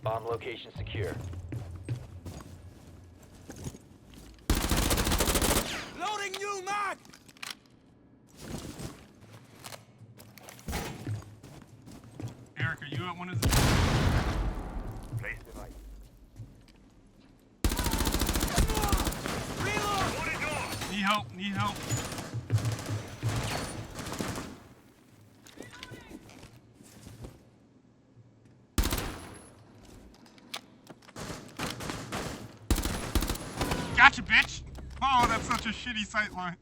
Bomb location secure. Loading new mag! Eric, are you at one of the... Place device. Reload! Need help, need help. Gotcha, bitch! Oh, that's such a shitty sightline.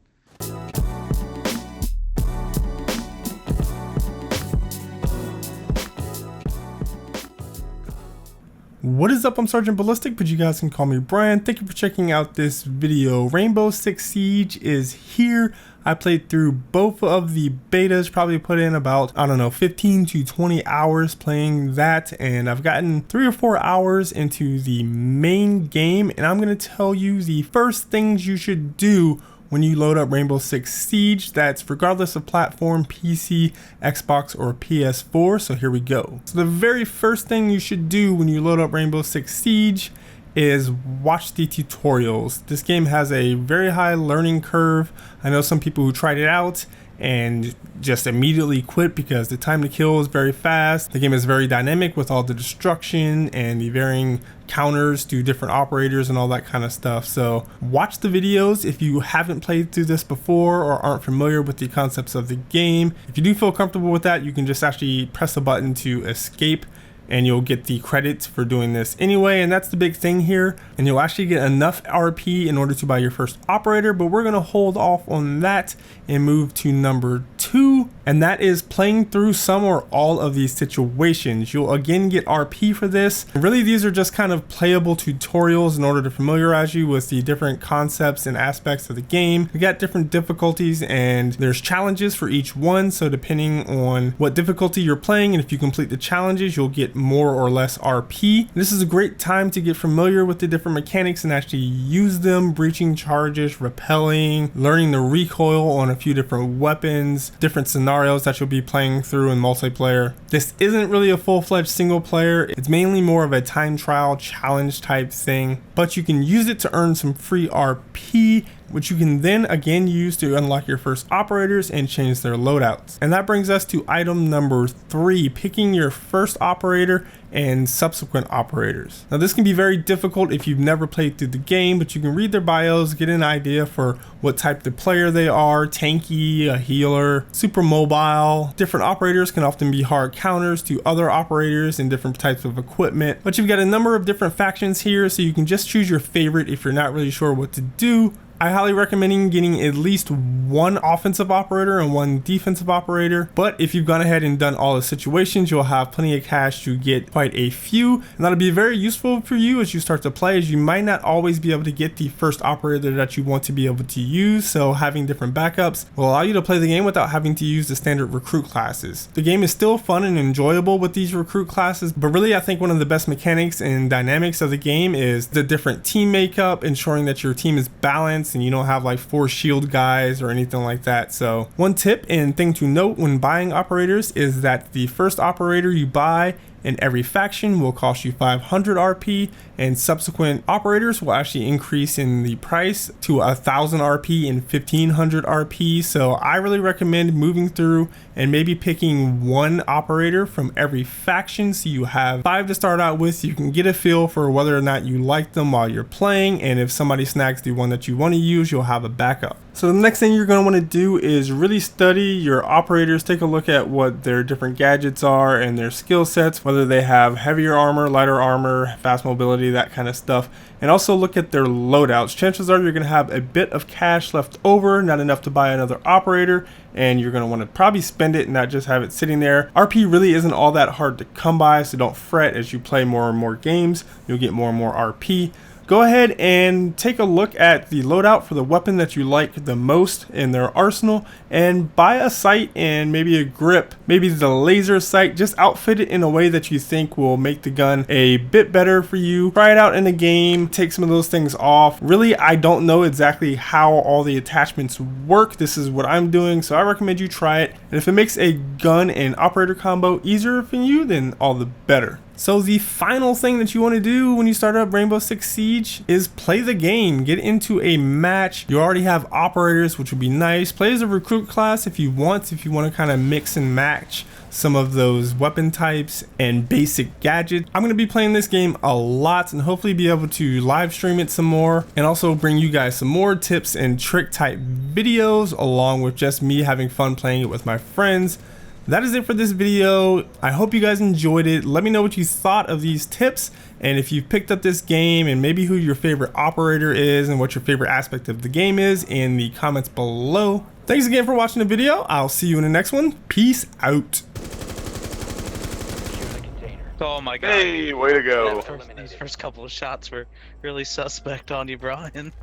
What is up? I'm Sergeant Ballistic, but you guys can call me Brian. Thank you for checking out this video. Rainbow Six Siege is here. I played through both of the betas, probably put in about, I don't know, 15 to 20 hours playing that, and I've gotten 3 or 4 hours into the main game, and I'm going to tell you the first things you should do when you load up Rainbow Six Siege. That's regardless of platform, PC, Xbox, or PS4. So here we go. So the very first thing you should do when you load up Rainbow Six Siege is watch the tutorials. This game has a very high learning curve. I know some people who tried it out and just immediately quit because the time to kill is very fast. The game is very dynamic with all the destruction and the varying counters to different operators and all that kind of stuff. So watch the videos if you haven't played through this before or aren't familiar with the concepts of the game. If you do feel comfortable with that, you can just actually press a button to escape and you'll get the credits for doing this anyway, and that's the big thing here. And you'll actually get enough RP in order to buy your first operator, but we're gonna hold off on that and move to number 2, and that is playing through some or all of these situations. You'll again get RP for this. Really, these are just kind of playable tutorials in order to familiarize you with the different concepts and aspects of the game. We got different difficulties and there's challenges for each one, so depending on what difficulty you're playing and if you complete the challenges, you'll get more or less RP. This is a great time to get familiar with the different mechanics and actually use them: breaching charges, repelling, learning the recoil on a few different weapons, different scenarios that you'll be playing through in multiplayer. This isn't really a full-fledged single player. It's mainly more of a time trial challenge type thing, but you can use it to earn some free RP, which you can then again use to unlock your first operators and change their loadouts. And that brings us to item number 3, picking your first operator and subsequent operators. Now this can be very difficult if you've never played through the game, but you can read their bios, get an idea for what type of player they are: tanky, a healer, super mobile. Different operators can often be hard counters to other operators and different types of equipment, but you've got a number of different factions here, so you can just choose your favorite if you're not really sure what to do. I highly recommend getting at least one offensive operator and one defensive operator, but if you've gone ahead and done all the situations, you'll have plenty of cash to get quite a few, and that'll be very useful for you as you start to play, as you might not always be able to get the first operator that you want to be able to use. So having different backups will allow you to play the game without having to use the standard recruit classes. The game is still fun and enjoyable with these recruit classes, but really I think one of the best mechanics and dynamics of the game is the different team makeup, ensuring that your team is balanced and you don't have like 4 shield guys or anything like that. So one tip and thing to note when buying operators is that the first operator you buy in every faction will cost you 500 RP, and subsequent operators will actually increase in the price to 1000 RP and 1500 RP. So I really recommend moving through and maybe picking one operator from every faction, so you have 5 to start out with. You can get a feel for whether or not you like them while you're playing, and if somebody snags the one that you want to use, you'll have a backup. So the next thing you're going to want to do is really study your operators. Take a look at what their different gadgets are and their skill sets, whether they have heavier armor, lighter armor, fast mobility, that kind of stuff. And also look at their loadouts. Chances are you're going to have a bit of cash left over, not enough to buy another operator, and you're going to want to probably spend it and not just have it sitting there. RP really isn't all that hard to come by, so don't fret. As you play more and more games, you'll get more and more RP. Go ahead and take a look at the loadout for the weapon that you like the most in their arsenal, and buy a sight and maybe a grip, maybe the laser sight. Just outfit it in a way that you think will make the gun a bit better for you. Try it out in a game, take some of those things off. Really, I don't know exactly how all the attachments work. This is what I'm doing, so I recommend you try it. And if it makes a gun and operator combo easier for you, then all the better. So the final thing that you want to do when you start up Rainbow Six Siege is play the game, get into a match. You already have operators, which would be nice. Play as a recruit class if you want to kind of mix and match some of those weapon types and basic gadgets. I'm going to be playing this game a lot and hopefully be able to live stream it some more and also bring you guys some more tips and trick type videos along with just me having fun playing it with my friends. That is it for this video. I hope you guys enjoyed it. Let me know what you thought of these tips and if you've picked up this game and maybe who your favorite operator is and what your favorite aspect of the game is in the comments below. Thanks again for watching the video. I'll see you in the next one. Peace out. Secure the container. Oh my god. Hey, way to go. These first couple of shots were really suspect on you, Brian.